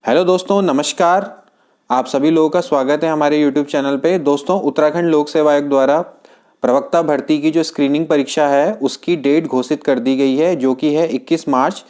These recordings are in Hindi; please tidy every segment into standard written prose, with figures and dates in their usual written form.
हेलो दोस्तों, नमस्कार। आप सभी लोगों का स्वागत है हमारे यूट्यूब चैनल पे। दोस्तों, उत्तराखंड लोक सेवा आयोग द्वारा प्रवक्ता भर्ती की जो स्क्रीनिंग परीक्षा है उसकी डेट घोषित कर दी गई है, जो कि है 21 मार्च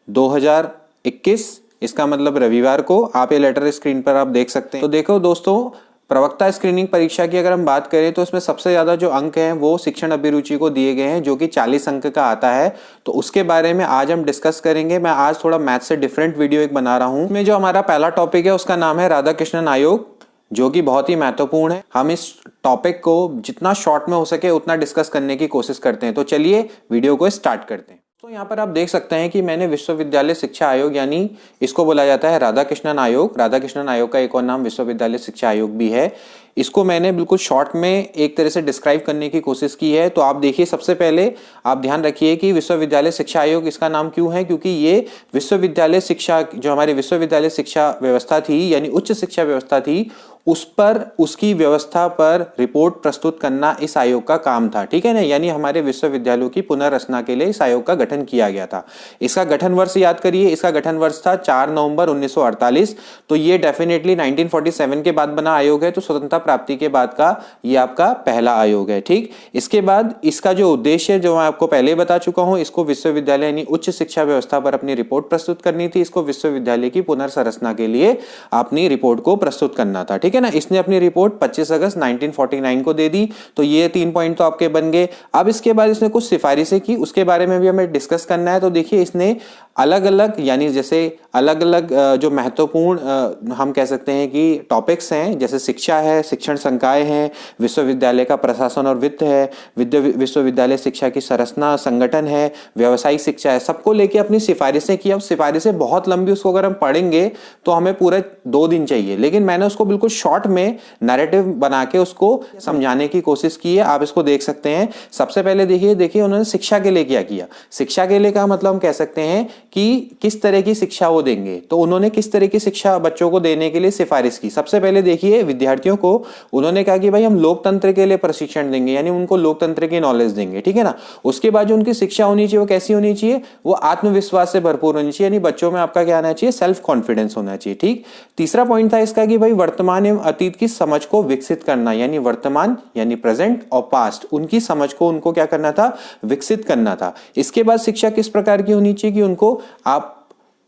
2021। इसका मतलब रविवार को। आप ये लेटर स्क्रीन पर आप देख सकते हैं। तो देखो दोस्तों, प्रवक्ता स्क्रीनिंग परीक्षा की अगर हम बात करें तो इसमें सबसे ज्यादा जो अंक हैं वो शिक्षण अभिरुचि को दिए गए हैं, जो कि 40 अंक का आता है। तो उसके बारे में आज हम डिस्कस करेंगे। मैं आज थोड़ा मैथ से डिफरेंट वीडियो एक बना रहा हूं। इसमें जो हमारा पहला टॉपिक है उसका नाम है राधा कृष्णन आयोग, जो कि बहुत ही महत्वपूर्ण है। हम इस टॉपिक को जितना शॉर्ट में हो सके उतना डिस्कस करने की कोशिश करते हैं। तो चलिए वीडियो को स्टार्ट करते हैं। तो यहाँ पर आप देख सकते हैं कि मैंने विश्वविद्यालय शिक्षा आयोग, यानी इसको बोला जाता है राधा कृष्णन आयोग। राधा कृष्णन आयोग का एक और नाम विश्वविद्यालय शिक्षा आयोग भी है। इसको मैंने बिल्कुल शॉर्ट में एक तरह से डिस्क्राइब करने की कोशिश की है। तो आप देखिए, सबसे पहले आप ध्यान रखिए कि विश्वविद्यालय शिक्षा आयोग इसका नाम क्यों है, क्योंकि ये विश्वविद्यालय शिक्षा, जो हमारी विश्वविद्यालय शिक्षा व्यवस्था थी यानी उच्च शिक्षा व्यवस्था थी, उस पर, उसकी व्यवस्था पर रिपोर्ट प्रस्तुत करना इस आयोग का काम था। ठीक है ना, यानी हमारे विश्वविद्यालयों की पुनर्रचना के लिए इस आयोग का गठन किया गया था। इसका गठन वर्ष याद करिए, इसका गठन वर्ष था 4 नवंबर 1948। तो ये डेफिनेटली 1947 के बाद बना आयोग है। तो स्वतंत्रता प्राप्ति के बाद का ये आपका पहला आयोग है। ठीक, इसके बाद इसका जो उद्देश्य है, जो मैं आपको पहले बता चुका हूं, इसको विश्वविद्यालय यानी उच्च शिक्षा व्यवस्था पर अपनी रिपोर्ट प्रस्तुत करनी थी। इसको विश्वविद्यालय की पुनर्संरचना के लिए अपनी रिपोर्ट को प्रस्तुत करना था। ठीक है ना, इसने अपनी रिपोर्ट 25 अगस्त 1949 को दे दी। तो ये 3 पॉइंट तो आपके बन गए। अब इसके बाद इसने कुछ सिफारिशें की, उसके बारे में भी हमें डिस्कस करना है। तो देखिए, इसने अलग अलग, यानी जैसे अलग अलग जो महत्वपूर्ण हम कह सकते हैं कि टॉपिक्स हैं, जैसे शिक्षा है, शिक्षण संकाय है, विश्वविद्यालय का प्रशासन और वित्त है, विश्वविद्यालय शिक्षा की संरचना संगठन है, व्यावसायिक शिक्षा है, सबको लेके अपनी सिफारिशें की। अब सिफारिशें बहुत लंबी, उसको अगर हम पढ़ेंगे तो हमें पूरे 2 दिन चाहिए, लेकिन मैंने उसको बिल्कुल शॉर्ट में नैरेटिव बना के उसको समझाने की कोशिश की है। आप इसको देख सकते हैं। सबसे पहले देखिए उन्होंने शिक्षा के लिए क्या किया। शिक्षा के लिए का मतलब हम कह सकते हैं कि किस तरह की शिक्षा वो देंगे। तो उन्होंने किस तरह की शिक्षा बच्चों को देने के लिए सिफारिश की। सबसे पहले देखिए, विद्यार्थियों को उन्होंने कहा कि भाई हम लोकतंत्र के लिए प्रशिक्षण देंगे, यानी उनको लोकतंत्र की नॉलेज देंगे। ठीक है ना। उसके बाद जो उनकी शिक्षा होनी चाहिए वो कैसी होनी चाहिए, वो आत्मविश्वास से भरपूर होनी चाहिए, यानी बच्चों में आपका क्या आना चाहिए, सेल्फ कॉन्फिडेंस होना चाहिए। ठीक, तीसरा पॉइंट था इसका कि भाई वर्तमान एवं अतीत की समझ को विकसित करना, यानी वर्तमान यानी प्रेजेंट और पास्ट, उनकी समझ को उनको क्या करना था, विकसित करना था। इसके बाद शिक्षा किस प्रकार की होनी चाहिए कि उनको आप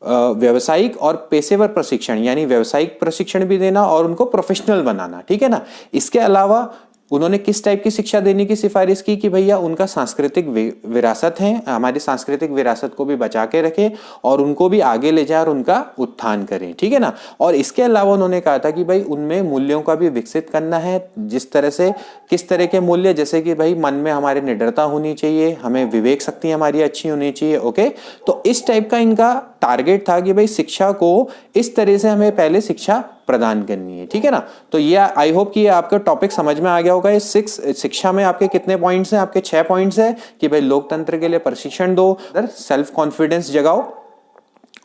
व्यवसायिक और पेशेवर प्रशिक्षण, यानी व्यवसायिक प्रशिक्षण भी देना और उनको प्रोफेशनल बनाना। ठीक है ना। इसके अलावा उन्होंने किस टाइप की शिक्षा देने की सिफारिश की कि भैया उनका सांस्कृतिक विरासत है, हमारी सांस्कृतिक विरासत को भी बचा के रखें और उनको भी आगे ले जाए और उनका उत्थान करें। ठीक है ना। और इसके अलावा उन्होंने कहा था कि भाई उनमें मूल्यों का भी विकसित करना है। जिस तरह से, किस तरह के मूल्य, जैसे कि भाई मन में हमारे निडरता होनी चाहिए, हमें विवेक शक्ति हमारी अच्छी होनी चाहिए। ओके, तो इस टाइप का इनका टारगेट था कि भाई शिक्षा को इस तरह से हमें पहले शिक्षा प्रदान करनी है। ठीक है ना। तो ये आई होप कि ये आपका टॉपिक समझ में आ गया होगा। ये शिक्षा में आपके कितने पॉइंट्स हैं, आपके 6 पॉइंट्स हैं कि भाई लोकतंत्र के लिए प्रशिक्षण दो, सेल्फ कॉन्फिडेंस जगाओ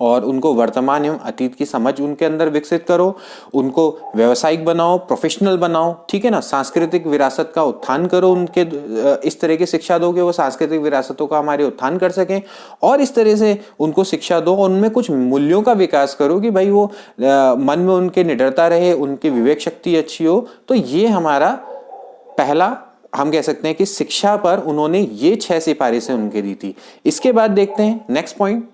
और उनको वर्तमान एवं अतीत की समझ उनके अंदर विकसित करो, उनको व्यवसायिक बनाओ, प्रोफेशनल बनाओ। ठीक है ना। सांस्कृतिक विरासत का उत्थान करो, उनके इस तरह की शिक्षा दो कि वो सांस्कृतिक विरासतों का हमारे उत्थान कर सकें, और इस तरह से उनको शिक्षा दो और उनमें कुछ मूल्यों का विकास करो कि भाई वो मन में उनके निडरता रहे, उनकी विवेक शक्ति अच्छी हो। तो ये हमारा पहला, हम कह सकते हैं कि शिक्षा पर उन्होंने ये 6 सिफारिशें उनके दी थी। इसके बाद देखते हैं नेक्स्ट पॉइंट।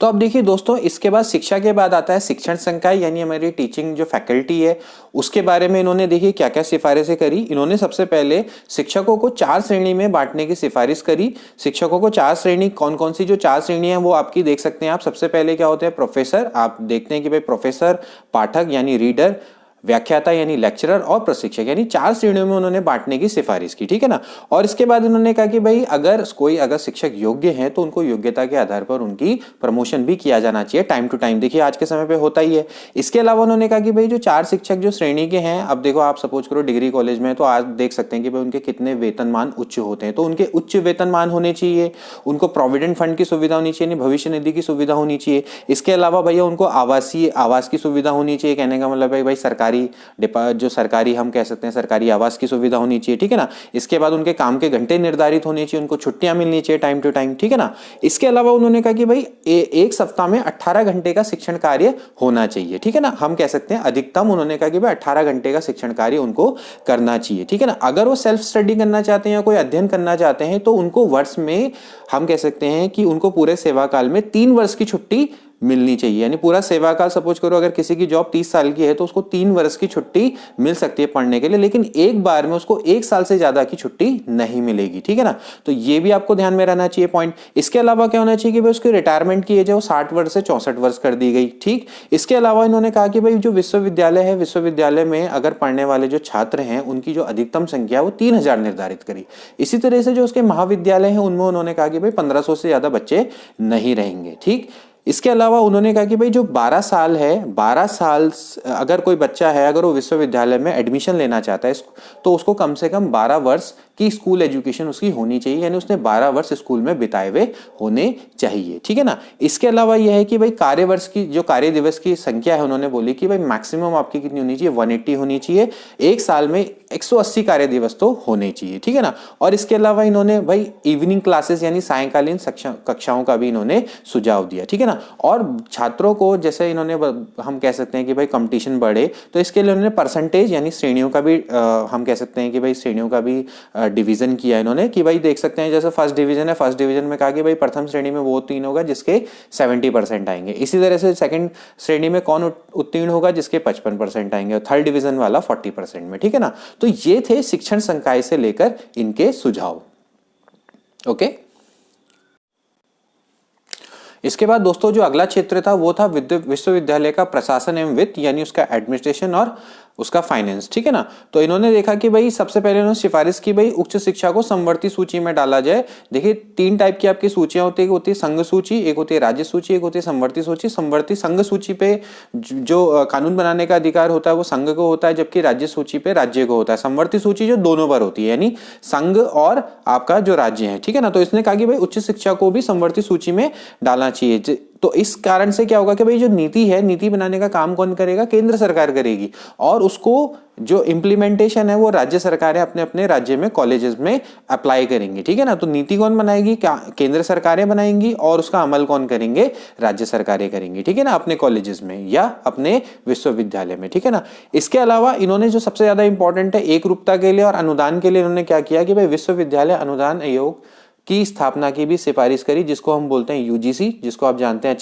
तो अब देखिए दोस्तों, इसके बाद शिक्षा के बाद आता है शिक्षण संकाय, यानी हमारी टीचिंग जो फैकल्टी है उसके बारे में इन्होंने देखिए क्या क्या सिफारिशें करी। इन्होंने सबसे पहले शिक्षकों को 4 श्रेणी में बांटने की सिफारिश करी। शिक्षकों को 4 श्रेणी, कौन कौन सी जो 4 श्रेणी है वो आपकी देख सकते हैं आप। सबसे पहले क्या होते हैं, प्रोफेसर। आप देखते हैं कि भाई प्रोफेसर, पाठक यानी रीडर, व्याख्याता यानी लेक्चरर और प्रशिक्षक, यानी 4 श्रेणियों में उन्होंने बांटने की सिफारिश की। ठीक है ना। और इसके बाद उन्होंने कहा कि भाई अगर शिक्षक योग्य हैं तो उनको योग्यता के आधार पर उनकी प्रमोशन भी किया जाना चाहिए टाइम टू टाइम। देखिए आज के समय पे होता ही है। इसके अलावा उन्होंने कहा कि भाई जो 4 शिक्षक जो श्रेणी के हैं, अब देखो आप सपोज करो डिग्री कॉलेज में, तो आज देख सकते हैं कि भाई उनके कितने वेतनमान उच्च होते हैं। तो उनके उच्च वेतनमान होने चाहिए, उनको प्रोविडेंट फंड की सुविधा होनी चाहिए, भविष्य निधि की सुविधा होनी चाहिए। इसके अलावा भैया उनको आवास की सुविधा होनी चाहिए। कहने का मतलब भाई सरकारी जो सरकारी हम कह सकते हैं सरकारी आवास की सुविधा होनी चाहिए, ठीक है ना। इसके बाद उनके काम के घंटे निर्धारित होने चाहिए, उनको छुट्टियां मिलनी चाहिए टाइम टू टाइम, ठीक है ना। इसके अलावा उन्होंने कहा कि भाई एक सप्ताह में 18 घंटे का शिक्षण कार्य होना चाहिए, ठीक है ना। हम कह सकते हैं अधिकतम उन्होंने कहा कि भाई 18 घंटे का शिक्षण कार्य उनको करना चाहिए, ठीक है ना। अगर वो सेल्फ स्टडी करना चाहते हैं या कोई अध्ययन करना चाहते हैं तो उनको वर्ष में हम कह सकते हैं कि उनको पूरे सेवा काल में 3 वर्ष की छुट्टी मिलनी चाहिए। यानी पूरा सेवा काल सपोज करो अगर किसी की जॉब 30 साल की है तो उसको 3 वर्ष की छुट्टी मिल सकती है पढ़ने के लिए, लेकिन एक बार में उसको 1 साल से ज्यादा की छुट्टी नहीं मिलेगी, ठीक है ना। तो ये भी आपको ध्यान में रहना चाहिए पॉइंट। इसके अलावा क्या होना चाहिए कि भाई उसकी रिटायरमेंट की एज है वो 60 वर्ष से 64 वर्ष कर दी गई, ठीक। इसके अलावा इन्होंने कहा कि भाई जो विश्वविद्यालय है, विश्वविद्यालय में अगर पढ़ने वाले जो छात्र हैं उनकी जो अधिकतम संख्या वो 3000 निर्धारित करी। इसी तरह से जो उसके महाविद्यालय हैं उनमें उन्होंने कहा कि भाई 1500 से ज्यादा बच्चे नहीं रहेंगे, ठीक। इसके अलावा उन्होंने कहा कि भाई जो 12 साल है, 12 साल अगर कोई बच्चा है अगर वो विश्वविद्यालय में एडमिशन लेना चाहता है तो उसको कम से कम 12 वर्ष की स्कूल एजुकेशन उसकी होनी चाहिए, यानी उसने 12 वर्ष स्कूल में बिताए हुए होने चाहिए, ठीक है ना। इसके अलावा यह है कि भाई कार्यवर्ष की जो कार्य दिवस की संख्या है उन्होंने बोली कि भाई मैक्सिमम आपकी कितनी होनी चाहिए, 180 होनी चाहिए। एक साल में 180 कार्य दिवस तो होने चाहिए, ठीक है ना। और इसके अलावा इन्होंने भाई इवनिंग क्लासेस यानी सायंकालीन कक्षाओं का भी इन्होंने सुझाव दिया, ठीक है ना। और छात्रों को जैसे इन्होंने हम कह सकते हैं कि भाई कंपटीशन बढ़े तो इसके लिए उन्होंने परसेंटेज यानी श्रेणियों का भी हम कह सकते हैं कि भाई श्रेणियों का भी डिवीजन किया इन्होंने कि भाई देख सकते हैं जैसे फर्स्ट डिवीजन है, फर्स्ट डिवीजन में कहा कि भाई प्रथम श्रेणी में वो उत्तीर्ण होगा जिसके 70% आएंगे। इसी तरह से सेकंड श्रेणी में कौन उत्तीर्ण होगा जिसके 55% आएंगे, और थर्ड डिवीजन वाला 40% में, ठीक है ना। तो ये थे शिक्षण संकाय से लेकर इनके सुझाव। ओके, इसके बाद दोस्तों जो अगला क्षेत्र था वो था विश्वविद्यालय का प्रशासन एवं वित्त, यानी उसका एडमिनिस्ट्रेशन और उसका फाइनेंस, ठीक है ना। तो इन्होंने देखा कि भाई सबसे पहले उन्होंने सिफारिश की भाई उच्च शिक्षा को समवर्ती सूची में डाला जाए। देखिए 3 टाइप की आपकी सूचियां होती है, एक होती है संघ सूची, एक होती है राज्य सूची, एक होती है समवर्ती सूची। समवर्ती संघ सूची पे जो कानून बनाने का अधिकार होता है वो संघ को होता है, जबकि राज्य सूची पे राज्य को होता है। समवर्ती सूची जो दोनों पर होती है यानी संघ और आपका जो राज्य है, ठीक है ना। तो इसने कहा कि भाई उच्च शिक्षा को भी समवर्ती सूची में डालना चाहिए। तो इस कारण से क्या होगा कि भाई जो नीति है, नीति बनाने का काम कौन करेगा, केंद्र सरकार करेगी, और उसको जो इम्प्लीमेंटेशन है वो राज्य सरकारें अपने अपने राज्य में कॉलेजेस में अप्लाई करेंगी, ठीक है ना। तो नीति कौन बनाएगी, क्या केंद्र सरकारें बनाएंगी, और उसका अमल कौन करेंगे, राज्य सरकारें करेंगी, ठीक है ना, अपने कॉलेजेस में या अपने विश्वविद्यालय में, ठीक है ना। इसके अलावा इन्होंने जो सबसे ज्यादा इंपॉर्टेंट है एक रूपता के लिए और अनुदान के लिए इन्होंने क्या किया कि भाई विश्वविद्यालय अनुदान आयोग की स्थापना की भी सिफारिश करी, जिसको हम बोलते हैं यूजीसी, जिसको आप जानते हैं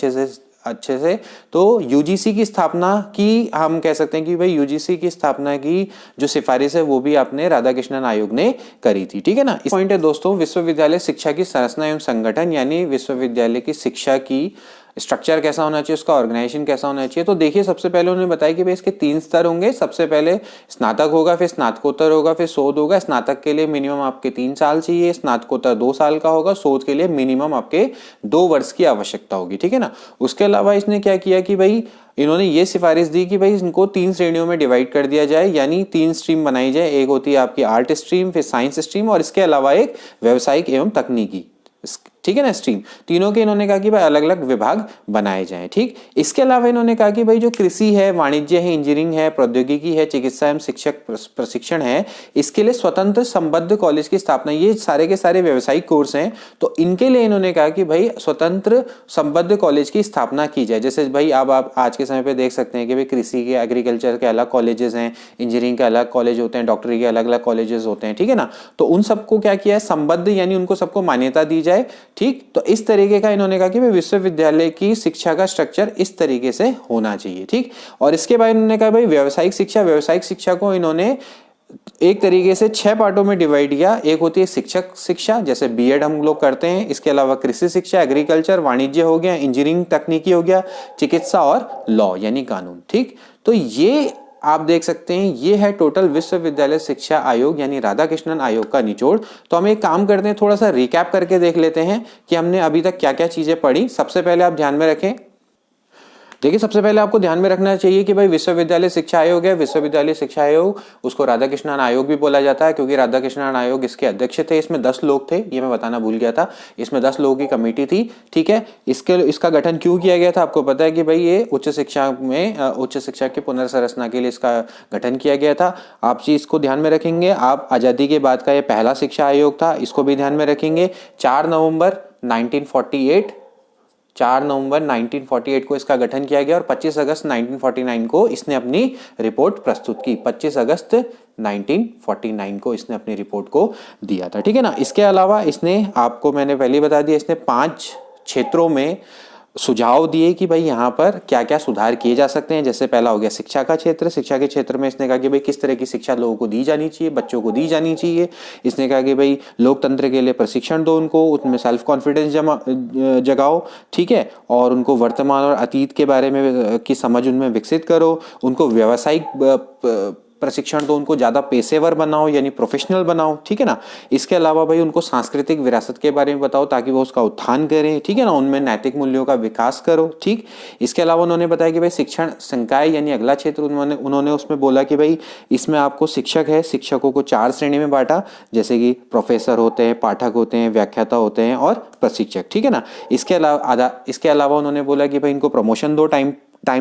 अच्छे से। तो यूजीसी की स्थापना की हम कह सकते हैं कि भाई यूजीसी की स्थापना की जो सिफारिश है वो भी आपने राधाकृष्णन आयोग ने करी थी, ठीक है ना। इस पॉइंट है दोस्तों विश्वविद्यालय शिक्षा की संरचना एवं संगठन, यानी विश्वविद्यालय की शिक्षा की स्ट्रक्चर कैसा होना चाहिए, उसका ऑर्गेनाइजेशन कैसा होना चाहिए। तो देखिए सबसे पहले उन्होंने बताया कि भाई इसके 3 स्तर होंगे। सबसे पहले स्नातक होगा, फिर स्नातकोत्तर होगा, फिर शोध होगा। स्नातक के लिए मिनिमम आपके 3 साल चाहिए, स्नातकोत्तर 2 साल का होगा, शोध के लिए मिनिमम आपके 2 वर्ष की आवश्यकता होगी, ठीक है ना। उसके अलावा इसने क्या किया कि भाई इन्होंने ये सिफारिश दी कि भाई इनको 3 श्रेणियों में डिवाइड कर दिया जाए, यानी 3 स्ट्रीम बनाई जाए। एक होती है आपकी आर्ट स्ट्रीम, फिर साइंस स्ट्रीम, और इसके अलावा एक व्यावसायिक एवं तकनीकी, ठीक है ना, स्ट्रीम। तीनों के इन्होंने कहा कि भाई अलग अलग विभाग बनाए जाएं, ठीक। इसके अलावा इन्होंने कहा कि भाई जो कृषि है, वाणिज्य है, इंजीनियरिंग है, प्रौद्योगिकी है, चिकित्सा एवं शिक्षक प्रशिक्षण है, इसके लिए स्वतंत्र संबद्ध कॉलेज की स्थापना। ये सारे के सारे व्यावसायिक कोर्स हैं, तो इनके लिए इन्होंने कहा कि भाई स्वतंत्र संबद्ध कॉलेज की स्थापना की जाए। जैसे भाई अब आप आज के समय पे देख सकते हैं कि भाई कृषि के, एग्रीकल्चर के अलग कॉलेजेस हैं, इंजीनियरिंग के अलग कॉलेज होते हैं, डॉक्टरी के अलग अलग कॉलेजेस होते हैं, ठीक है ना। तो उन सबको क्या किया है, संबद्ध यानी उनको सबको मान्यता दी जाए, ठीक। तो इस तरीके का इन्होंने कहा कि भाई विश्वविद्यालय की शिक्षा का स्ट्रक्चर इस तरीके से होना चाहिए, ठीक। और इसके बाद इन्होंने कहा भाई व्यावसायिक शिक्षा को इन्होंने एक तरीके से 6 पार्टों में डिवाइड किया। एक होती है शिक्षक शिक्षा, जैसे बीएड हम लोग करते हैं। इसके अलावा कृषि शिक्षा, एग्रीकल्चर, वाणिज्य हो गया, इंजीनियरिंग तकनीकी हो गया, चिकित्सा और लॉ यानी कानून, ठीक। तो ये आप देख सकते हैं ये है टोटल विश्वविद्यालय शिक्षा आयोग यानी राधाकृष्णन आयोग का निचोड़। तो हम एक काम करते हैं, थोड़ा सा रिकैप करके देख लेते हैं कि हमने अभी तक क्या क्या चीजें पढ़ी। सबसे पहले आप ध्यान में रखें देखिए सबसे पहले आपको ध्यान में रखना चाहिए कि भाई विश्वविद्यालय शिक्षा आयोग है, विश्वविद्यालय शिक्षा आयोग उसको राधाकृष्णन आयोग भी बोला जाता है क्योंकि राधाकृष्णन आयोग इसके अध्यक्ष थे। इसमें 10 लोग थे, ये मैं बताना भूल गया था, इसमें 10 लोगों की कमेटी थी, ठीक है। इसका गठन क्यों किया गया था आपको पता है कि भाई ये उच्च शिक्षा की पुनर्संरचना के लिए इसका गठन किया गया था। आप चीज को ध्यान में रखेंगे। आप आजादी के बाद का ये पहला शिक्षा आयोग था, इसको भी ध्यान में रखेंगे। 4 नवंबर 1948 को इसका गठन किया गया और 25 अगस्त 1949 को इसने अपनी रिपोर्ट प्रस्तुत की। 25 अगस्त 1949 को इसने अपनी रिपोर्ट को दिया था, ठीक है ना। इसके अलावा इसने, आपको मैंने पहले बता दिया, इसने 5 क्षेत्रों में सुझाव दिए कि भाई यहाँ पर क्या क्या सुधार किए जा सकते हैं। जैसे पहला हो गया शिक्षा का क्षेत्र। शिक्षा के क्षेत्र में इसने कहा कि भाई किस तरह की शिक्षा लोगों को दी जानी चाहिए, बच्चों को दी जानी चाहिए। इसने कहा कि भाई लोकतंत्र के लिए प्रशिक्षण दो उनको, उनमें सेल्फ कॉन्फिडेंस जगाओ, ठीक है, और उनको वर्तमान और अतीत के बारे में की समझ उनमें विकसित करो, उनको व्यावसायिक प्रशिक्षण दो, उनको ज़्यादा पेशेवर बनाओ यानी प्रोफेशनल बनाओ, ठीक है ना। इसके अलावा भाई उनको सांस्कृतिक विरासत के बारे में बताओ ताकि वो उसका उत्थान करें, ठीक है ना, उनमें नैतिक मूल्यों का विकास करो, ठीक। इसके अलावा उन्होंने बताया कि भाई शिक्षण संकाय यानी अगला क्षेत्र उन्होंने उसमें बोला कि भाई इसमें आपको शिक्षक है, शिक्षकों को 4 श्रेणी में बांटा, जैसे कि प्रोफेसर होते हैं, पाठक होते हैं, व्याख्याता होते हैं और प्रशिक्षक, ठीक है ना। इसके अलावा उन्होंने बोला कि भाई इनको प्रमोशन दो टाइम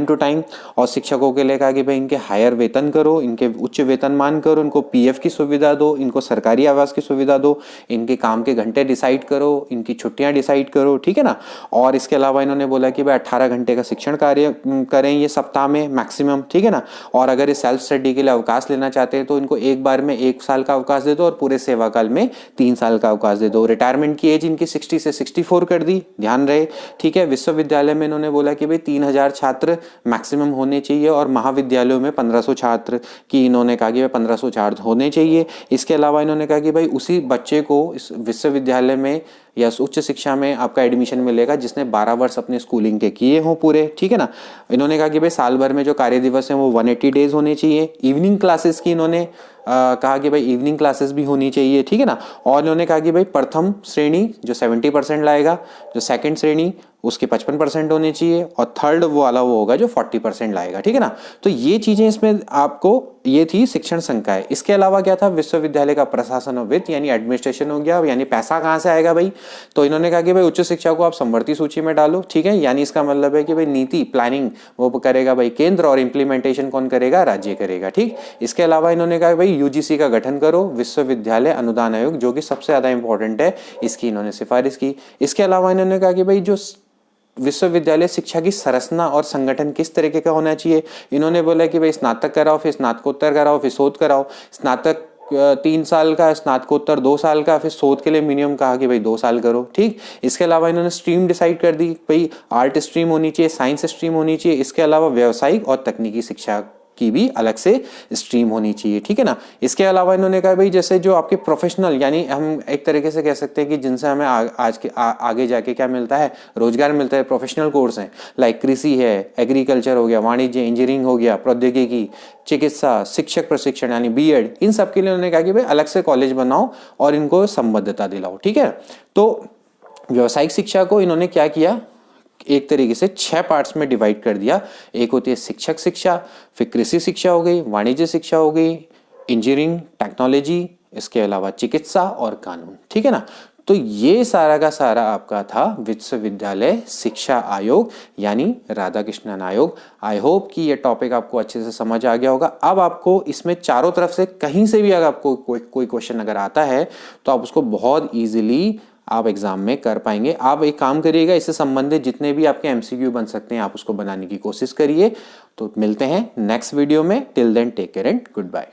टू टाइम, और शिक्षकों के लिए कहा कि भाई इनके हायर वेतन करो, इनके उच्च वेतनमान करो, इनको पीएफ की सुविधा दो, इनको सरकारी आवास की सुविधा दो, इनके काम के घंटे डिसाइड करो, इनकी छुट्टियां डिसाइड करो, ठीक है ना। और इसके अलावा इन्होंने बोला कि भाई 18 घंटे का शिक्षण कार्य करें ये सप्ताह में मैक्सिमम, ठीक है ना। और अगर ये सेल्फ स्टडी के लिए अवकाश लेना चाहते हैं तो इनको एक बार में 1 साल का अवकाश दे दो और पूरे सेवा काल में 3 साल का अवकाश दे दो। रिटायरमेंट की एज इनकी 60 से 64 कर दी, ध्यान रहे, ठीक है। विश्वविद्यालय में इन्होंने बोला कि भाई 3000 छात्र मैक्सिमम होने चाहिए और महाविद्यालयों में 1500 छात्र की इन्होंने कहा कि 1500 छात्र होने चाहिए। इसके अलावा इन्होंने कहा कि भाई उसी बच्चे को इस विश्वविद्यालय में या उच्च शिक्षा में आपका एडमिशन मिलेगा जिसने 12 वर्ष अपने स्कूलिंग के किए हों पूरे, ठीक है ना। इन्होंने कहा कि भाई साल भर में जो कार्य दिवस हैं वो 180 डेज होने चाहिए। इवनिंग क्लासेस की इन्होंने कहा कि भाई इवनिंग क्लासेस भी होनी चाहिए, ठीक है ना। और इन्होंने कहा कि भाई प्रथम श्रेणी जो 70% लाएगा, जो सेकंड श्रेणी उसके 55% होने चाहिए, और थर्ड वो होगा जो 40% लाएगा, ठीक है ना। तो ये चीजें इसमें आपको, ये थी शिक्षण संकाय। इसके अलावा क्या था, विश्वविद्यालय का प्रशासन और वित्त यानी एडमिनिस्ट्रेशन हो गया। यानी पैसा कहाँ से आएगा भाई, तो इन्होंने कहा कि भाई उच्च शिक्षा को आप समवर्ती सूची में डालो, ठीक है। यानी इसका मतलब है कि भाई नीति प्लानिंग वो करेगा भाई केंद्र और इंप्लीमेंटेशन कौन करेगा, राज्य करेगा, ठीक। इसके अलावा इन्होंने कहा भाई यूजीसी का गठन करो, विश्वविद्यालय अनुदान आयोग, जो कि सबसे ज्यादा इंपॉर्टेंट है, इसकी इन्होंने सिफारिश की। इसके अलावा इन्होंने कहा कि भाई जो विश्वविद्यालय शिक्षा की संरचना और संगठन किस तरीके का होना चाहिए, इन्होंने बोला कि भाई स्नातक कराओ, फिर स्नातकोत्तर कराओ, फिर शोध कराओ। स्नातक 3 साल का, स्नातकोत्तर 2 साल का, फिर शोध के लिए मिनिमम कहा कि भाई 2 साल करो, ठीक। इसके अलावा इन्होंने स्ट्रीम डिसाइड कर दी, भाई आर्ट स्ट्रीम होनी चाहिए, साइंस स्ट्रीम होनी चाहिए। इसके अलावा व्यावसायिक और तकनीकी शिक्षा की भी अलग से स्ट्रीम होनी चाहिए, ठीक है ना। इसके अलावा इन्होंने कहा भाई जैसे जो आपके प्रोफेशनल, यानी हम एक तरीके से कह सकते हैं कि जिनसे हमें आगे जाके क्या मिलता है, रोजगार मिलता है, प्रोफेशनल कोर्स हैं, लाइक कृषि है, एग्रीकल्चर हो गया, वाणिज्य, इंजीनियरिंग हो गया, प्रौद्योगिकी, चिकित्सा, शिक्षक प्रशिक्षण यानी बीएड, इन सब के लिए उन्होंने कहा कि भाई अलग से कॉलेज बनाओ और इनको संबद्धता दिलाओ, ठीक है। तो व्यावसायिक शिक्षा को इन्होंने क्या किया, एक तरीके से 6 पार्ट्स में डिवाइड कर दिया। एक होती है शिक्षक शिक्षा, फिर कृषि शिक्षा हो गई, वाणिज्य शिक्षा हो गई, इंजीनियरिंग, टेक्नोलॉजी, इसके अलावा चिकित्सा और कानून, ठीक है ना। तो ये सारा का सारा आपका था विश्वविद्यालय शिक्षा आयोग यानी राधाकृष्णन आयोग। आई होप कि ये टॉपिक आपको अच्छे से समझ आ गया होगा। अब आपको इसमें चारों तरफ से कहीं से भी अगर आपको कोई क्वेश्चन अगर आता है तो आप उसको बहुत ईजिली आप एग्जाम में कर पाएंगे। आप एक काम करिएगा, इससे संबंधित जितने भी आपके एमसीक्यू बन सकते हैं आप उसको बनाने की कोशिश करिए। तो मिलते हैं नेक्स्ट वीडियो में। Till then take care and good bye.